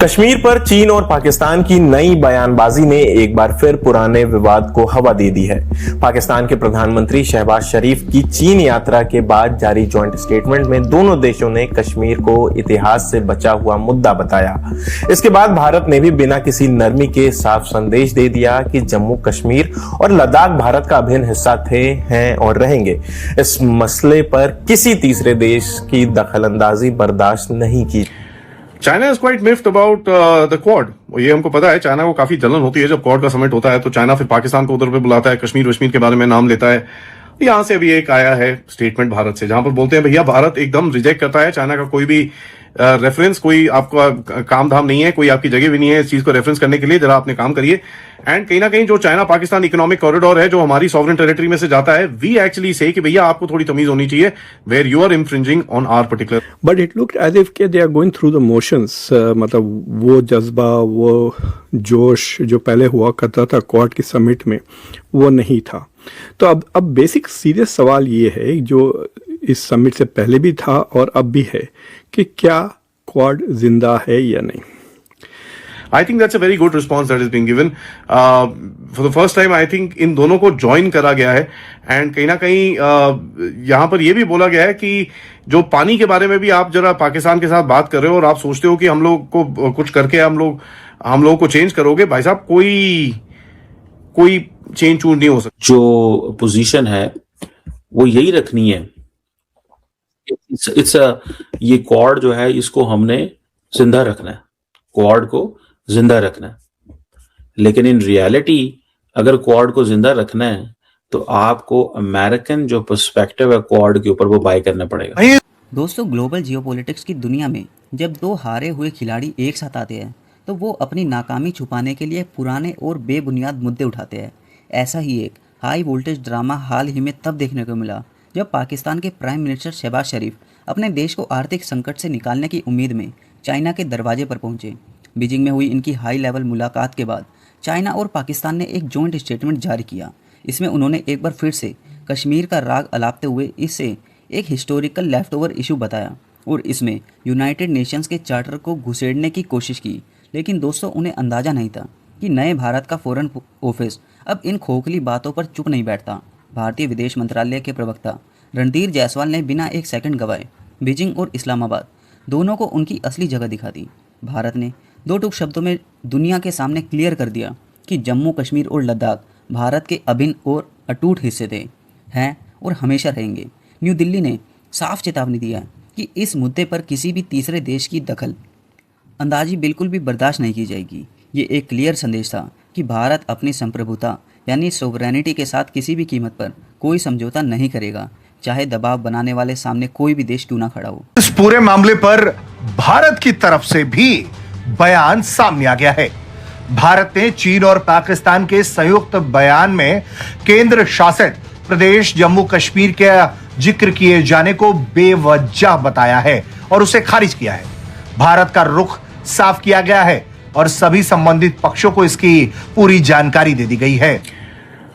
कश्मीर पर चीन और पाकिस्तान की नई बयानबाजी ने एक बार फिर पुराने विवाद को हवा दे दी है। पाकिस्तान के प्रधानमंत्री शहबाज शरीफ की चीन यात्रा के बाद जारी जॉइंट स्टेटमेंट में दोनों देशों ने कश्मीर को इतिहास से बचा हुआ मुद्दा बताया। इसके बाद भारत ने भी बिना किसी नरमी के साफ संदेश दे दिया कि जम्मू कश्मीर और लद्दाख भारत का अभिन्न हिस्सा थे, हैं और रहेंगे। इस मसले पर किसी तीसरे देश की दखलंदाजी बर्दाश्त नहीं की। China is quite miffed about the Quad. ये हमको पता है, चाइना को काफी जलन होती है जब क्वाड का समिट होता है, तो चाइना फिर पाकिस्तान को उधर पे बुलाता है, कश्मीर के बारे में नाम लेता है। यहां से अभी एक आया है स्टेटमेंट भारत से, जहां पर बोलते हैं भैया भारत एकदम रिजेक्ट करता है चाइना का कोई भी रेफरेंस, कोई आपका काम धाम नहीं है, कोई आपकी जगह भी नहीं है इस चीज को रेफरेंस करने के लिए, जरा आपने काम करिए। एंड कहीं ना कहीं जो चाइना पाकिस्तान इकोनॉमिक कॉरिडोर है जो हमारी सॉवरेन टेरिटरी में से जाता है, वी एक्चुअली से कि भैया आपको थोड़ी तमीज होनी चाहिए, where you are infringing on our particular. But it looked as if they are going through the motions. मतलब वो जज्बा, वो जोश जो पहले हुआ करता था क्वाड की समिट में, वो नहीं था। तो अब बेसिक सीरियस सवाल ये है, जो इस समिट से पहले भी था और अब भी है, कि क्या क्वाड जिंदा है या नहीं। I think that's a very good response that is being given. For the first time, I think इन दोनों को ज्वाइन करा गया है। एंड कहीं ना कहीं यहाँ पर यह भी बोला गया है कि जो पानी के बारे में भी आप जरा पाकिस्तान के साथ बात कर रहे हो और आप सोचते हो कि हम लोग को कुछ करके हम लोग को चेंज करोगे, भाई साहब कोई चेंज चूंज नहीं हो सकता। जो पोजीशन है वो यही रखनी है। ये क्वाड जो है इसको हमने जिंदा रखना है, क्वाड को जिंदा रखना है। लेकिन इन रियलिटी अगर क्वाड को जिंदा रखना है तो आपको अमेरिकन जो पर्सपेक्टिव है क्वाड के ऊपर वो बाय करना पड़ेगा। दोस्तों, ग्लोबल जियोपॉलिटिक्स की दुनिया में जब दो हारे हुए खिलाड़ी एक साथ आते हैं तो वो अपनी नाकामी छुपाने के लिए पुराने और बेबुनियाद मुद्दे उठाते हैं। ऐसा ही एक हाई वोल्टेज ड्रामा हाल ही में तब देखने को मिला जब पाकिस्तान के प्राइम मिनिस्टर शहबाज शरीफ अपने देश को आर्थिक संकट से निकालने की उम्मीद में चाइना के दरवाजे पर पहुंचे। बीजिंग में हुई इनकी हाई लेवल मुलाकात के बाद चाइना और पाकिस्तान ने एक जॉइंट स्टेटमेंट जारी किया। इसमें उन्होंने एक बार फिर से कश्मीर का राग अलापते हुए इसे एक हिस्टोरिकल लेफ्ट ओवर इशू बताया और इसमें यूनाइटेड नेशंस के चार्टर को घुसेड़ने की कोशिश की। लेकिन दोस्तों, उन्हें अंदाज़ा नहीं था कि नए भारत का फॉरेन ऑफिस अब इन खोखली बातों पर चुप नहीं बैठता। भारतीय विदेश मंत्रालय के प्रवक्ता रणधीर जायसवाल ने बिना एक सेकंड गवाए बीजिंग और इस्लामाबाद दोनों को उनकी असली जगह दिखा दी। भारत ने दो टूक शब्दों में दुनिया के सामने क्लियर कर दिया कि जम्मू कश्मीर और लद्दाख भारत के अभिन्न और अटूट हिस्से थे, हैं और हमेशा रहेंगे। न्यू दिल्ली ने साफ चेतावनी दिया कि इस मुद्दे पर किसी भी तीसरे देश की दखल अंदाजी बिल्कुल भी बर्दाश्त नहीं की जाएगी। ये एक क्लियर संदेश था कि भारत अपनी संप्रभुता यानी सोवरेनिटी के साथ किसी भी कीमत पर कोई समझौता नहीं करेगा, चाहे दबाव बनाने वाले सामने कोई भी देश क्यों ना खड़ा हो। इस पूरे मामले पर भारत की तरफ से भी बयान सामने आ गया है। भारत ने चीन और पाकिस्तान के संयुक्त बयान में केंद्र शासित प्रदेश जम्मू कश्मीर के जिक्र किए जाने को बेवजह बताया है और उसे खारिज किया है। भारत का रुख साफ किया गया है और सभी संबंधित पक्षों को इसकी पूरी जानकारी दे दी गई है।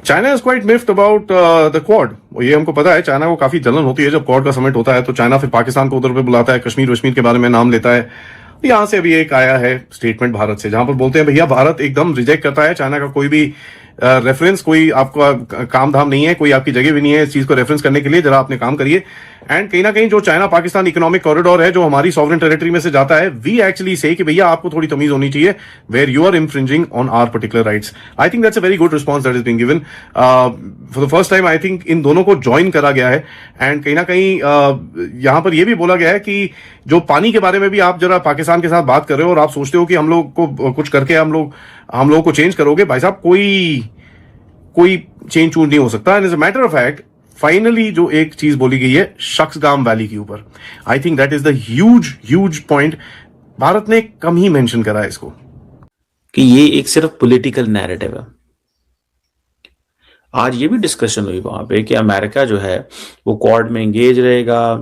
China is quite miffed about the Quad. ये हमको पता है, चाइना को काफी जलन होती है जब क्वाड का समिट होता है, तो चाइना फिर पाकिस्तान को उधर पे बुलाता है, कश्मीर के बारे में नाम लेता है। यहां से अभी एक आया है स्टेटमेंट भारत से, जहां पर बोलते हैं भैया भारत एकदम रिजेक्ट करता है चाइना का कोई भी रेफरेंस, कोई आपका काम धाम नहीं है, कोई आपकी जगह भी नहीं है इस चीज को रेफरेंस करने के लिए, जरा आपने काम करिए। एंड कहीं ना कहीं जो चाइना पाकिस्तान इकोनॉमिक कॉरिडोर है जो हमारी सॉवरेन टेरिटरी में से जाता है, वी एक्चुअली से कि भैया आपको थोड़ी तमीज होनी चाहिए, where you are infringing on our particular rights. I think that's a very good response that is being given. For the first time I think इन दोनों को ज्वाइन करा गया है। एंड कहीं ना कहीं यहाँ पर यह भी बोला गया है कि जो पानी के बारे में भी आप जरा पाकिस्तान के साथ बात कर रहे हो और आप सोचते हो कि हम लोग को कुछ करके हम लोग को चेंज करोगे, भाई साहब कोई चेंज चूंज नहीं हो सकता। And as a matter of fact finally जो एक चीज बोली गई है शख्सगाम वैली के ऊपर, I think that is the huge point. Bharat ने कम ही मेंशन करा है इसको कि ये एक सिर्फ पॉलिटिकल नैरेटिव है। आज ये भी डिस्कशन हुई वहां पे कि अमेरिका जो है वो क्वाड में एंगेज रहेगा,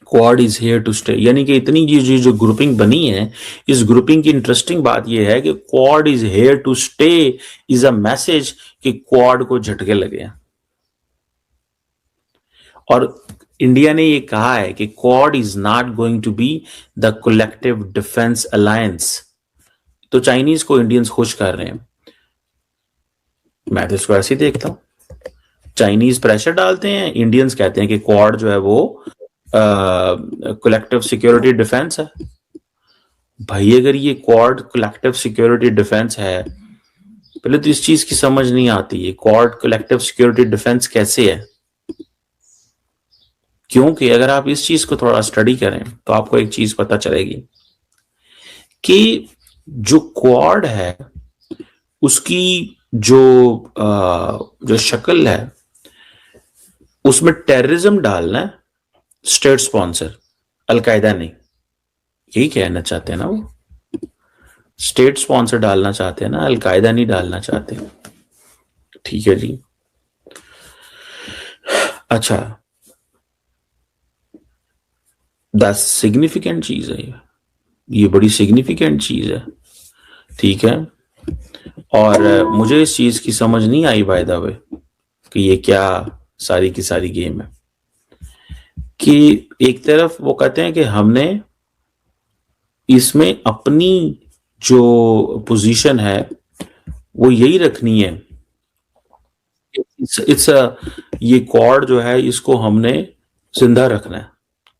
Quad is here to stay. यानी कि इतनी जो ग्रुपिंग बनी है, इस ग्रुपिंग की इंटरेस्टिंग बात यह है कि Quad is here to stay is a message कि क्वाड को झटके लगे हैं। और इंडिया ने ये कहा है कि Quad is not going to be the collective defence alliance. तो चाइनीज को इंडियंस खुश कर रहे हैं। मैं तो इसको ऐसे ही देखता हूं, चाइनीज प्रेशर डालते हैं, इंडियंस कहते हैं कि क्वाड जो है वो कलेक्टिव सिक्योरिटी डिफेंस है। भाई अगर ये क्वाड कलेक्टिव सिक्योरिटी डिफेंस है, पहले तो इस चीज की समझ नहीं आती है क्वाड कलेक्टिव सिक्योरिटी डिफेंस कैसे है। क्योंकि अगर आप इस चीज को थोड़ा स्टडी करें तो आपको एक चीज पता चलेगी कि जो क्वाड है उसकी जो शक्ल है उसमें टेररिज्म डालना है स्टेट स्पॉन्सर, अलकायदा नहीं। यही कहना चाहते हैं ना वो, स्टेट स्पॉन्सर डालना चाहते हैं ना, अलकायदा नहीं डालना चाहते। ठीक है जी। अच्छा, दैट्स सिग्निफिकेंट चीज है, ये बड़ी सिग्निफिकेंट चीज है। ठीक है। और मुझे इस चीज की समझ नहीं आई बाय द वे कि ये क्या सारी की सारी गेम है कि एक तरफ वो कहते हैं कि हमने इसमें अपनी जो पोजीशन है वो यही रखनी है। इट्स ये क्वाड जो है इसको हमने जिंदा रखना है,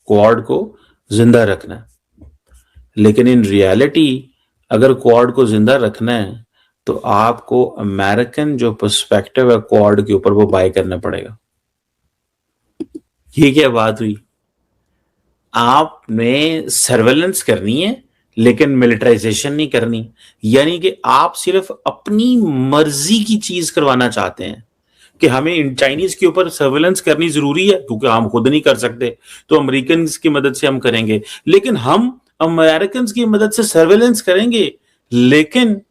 क्वाड को जिंदा रखना है। लेकिन इन रियलिटी अगर क्वाड को जिंदा रखना है तो आपको अमेरिकन जो पर्सपेक्टिव है क्वाड के ऊपर वो बाय करना पड़ेगा। ये क्या बात हुई? आपने सर्वेलेंस करनी है लेकिन मिलिटराइजेशन नहीं करनी, यानी कि आप सिर्फ अपनी मर्जी की चीज करवाना चाहते हैं कि हमें चाइनीज के ऊपर सर्वेलेंस करनी जरूरी है क्योंकि हम खुद नहीं कर सकते तो अमेरिकन की मदद से हम करेंगे, लेकिन हम अमेरिकन की मदद से सर्वेलेंस करेंगे लेकिन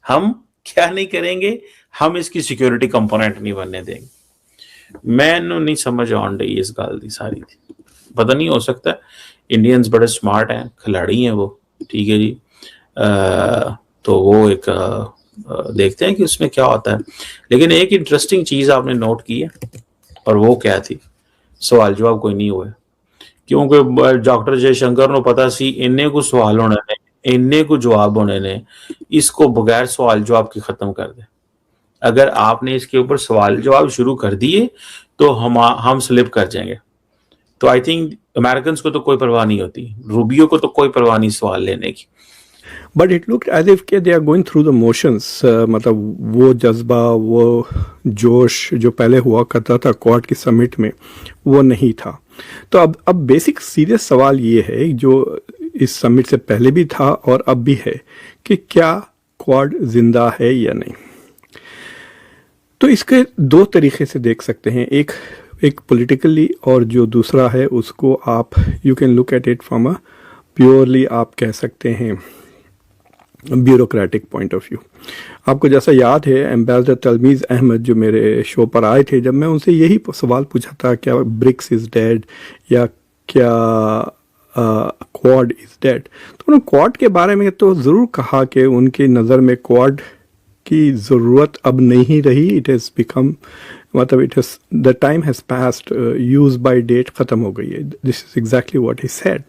हम क्या नहीं करेंगे, हम इसकी सिक्योरिटी कंपोनेंट नहीं बनने देंगे। मैनू नहीं समझ आन रही इस गल की सारी थी। पता नहीं, हो सकता है इंडियंस बड़े स्मार्ट हैं, खिलाड़ी हैं वो। ठीक है जी। तो वो एक देखते हैं कि उसमें क्या होता है। लेकिन एक इंटरेस्टिंग चीज आपने नोट की है और वो क्या थी, सवाल जवाब कोई नहीं हुए क्योंकि डॉक्टर जयशंकर ने पता सी इन्ने को सवाल होने ने, इन्ने को जवाब होने ने, इसको बगैर सवाल जवाब के खत्म कर दे। अगर आपने इसके ऊपर सवाल जवाब शुरू कर दिए तो हम स्लिप कर जाएंगे। तो आई थिंक अमेरिकन को तो कोई परवाह नहीं होती, रूबियो को तो कोई परवाह नहीं सवाल लेने की। But it look as if के they are going through the motions. मतलब वो जज्बा, वो जोश जो पहले हुआ करता था क्वाड की समिट में, वो नहीं था। तो अब बेसिक सीरियस सवाल ये है जो इस समिट से पहले भी था और अब भी है कि क्या क्वाड जिंदा है या नहीं। तो इसके दो तरीके से देख सकते हैं, एक पॉलिटिकली और जो दूसरा है उसको आप you can look at it from a purely आप कह सकते हैं ब्यूरोक्रेटिक पॉइंट ऑफ व्यू। आपको जैसा याद है एम्बेसडर तलमीज़ अहमद जो मेरे शो पर आए थे, जब मैं उनसे यही सवाल पूछा था क्या ब्रिक्स इज़ डेड या क्या क्वाड इज़ डेड, तो उन्होंने क्वाड के बारे में तो ज़रूर कहा कि उनकी नज़र में क्वाड की ज़रूरत अब नहीं रही। इट हैज़ बिकम, मतलब it has the time has passed, use by date ख़त्म हो गई है। This is exactly what he said.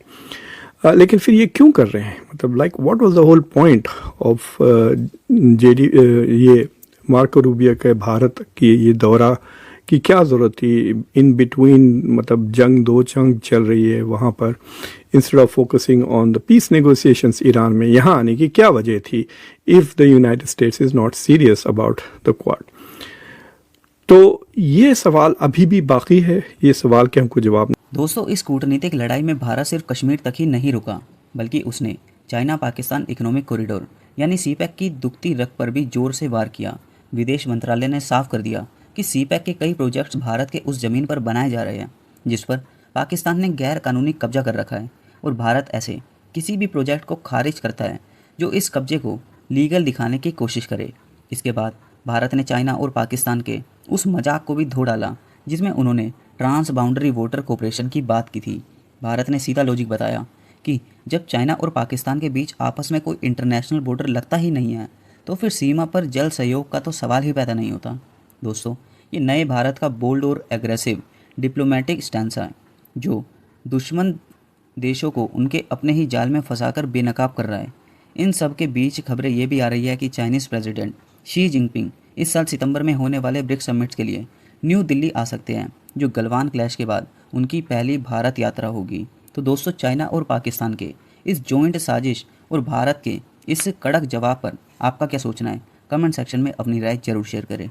लेकिन फिर ये क्यों कर रहे हैं, मतलब like what was the whole point of ये मार्को रूबियो के भारत की ये दौरा की क्या ज़रूरत थी इन बिटवीन, मतलब दो जंग चल रही है वहाँ पर, instead of focusing on the peace negotiations Iran में यहाँ आने की क्या वजह थी if the United States is not serious about the Quad. तो ये सवाल अभी भी बाकी है, ये सवाल के हमको जवाब। दोस्तों, इस कूटनीतिक लड़ाई में भारत सिर्फ कश्मीर तक ही नहीं रुका, बल्कि उसने चाइना पाकिस्तान इकोनॉमिक कॉरिडोर यानी सीपैक की दुखती रग पर भी जोर से वार किया। विदेश मंत्रालय ने साफ कर दिया कि सीपैक के कई प्रोजेक्ट्स भारत के उस ज़मीन पर बनाए जा रहे हैं जिस पर पाकिस्तान ने गैर कानूनी कब्जा कर रखा है, और भारत ऐसे किसी भी प्रोजेक्ट को खारिज करता है जो इस कब्जे को लीगल दिखाने की कोशिश करे। इसके बाद भारत ने चाइना और पाकिस्तान के उस मजाक को भी धो डाला जिसमें उन्होंने ट्रांस बाउंड्री वाटर कोऑपरेशन की बात की थी। भारत ने सीधा लॉजिक बताया कि जब चाइना और पाकिस्तान के बीच आपस में कोई इंटरनेशनल बॉर्डर लगता ही नहीं है तो फिर सीमा पर जल सहयोग का तो सवाल ही पैदा नहीं होता। दोस्तों, ये नए भारत का बोल्ड और एग्रेसिव डिप्लोमेटिक स्टैंसा है जो दुश्मन देशों को उनके अपने ही जाल में फंसाकर बेनकाब कर रहा है। इन सब के बीच खबरें ये भी आ रही है कि चाइनीज़ प्रेसिडेंट शी जिनपिंग इस साल सितंबर में होने वाले ब्रिक्स समिट के लिए न्यू दिल्ली आ सकते हैं, जो गलवान क्लैश के बाद उनकी पहली भारत यात्रा होगी। तो दोस्तों, चाइना और पाकिस्तान के इस जॉइंट साजिश और भारत के इस कड़क जवाब पर आपका क्या सोचना है? कमेंट सेक्शन में अपनी राय जरूर शेयर करें।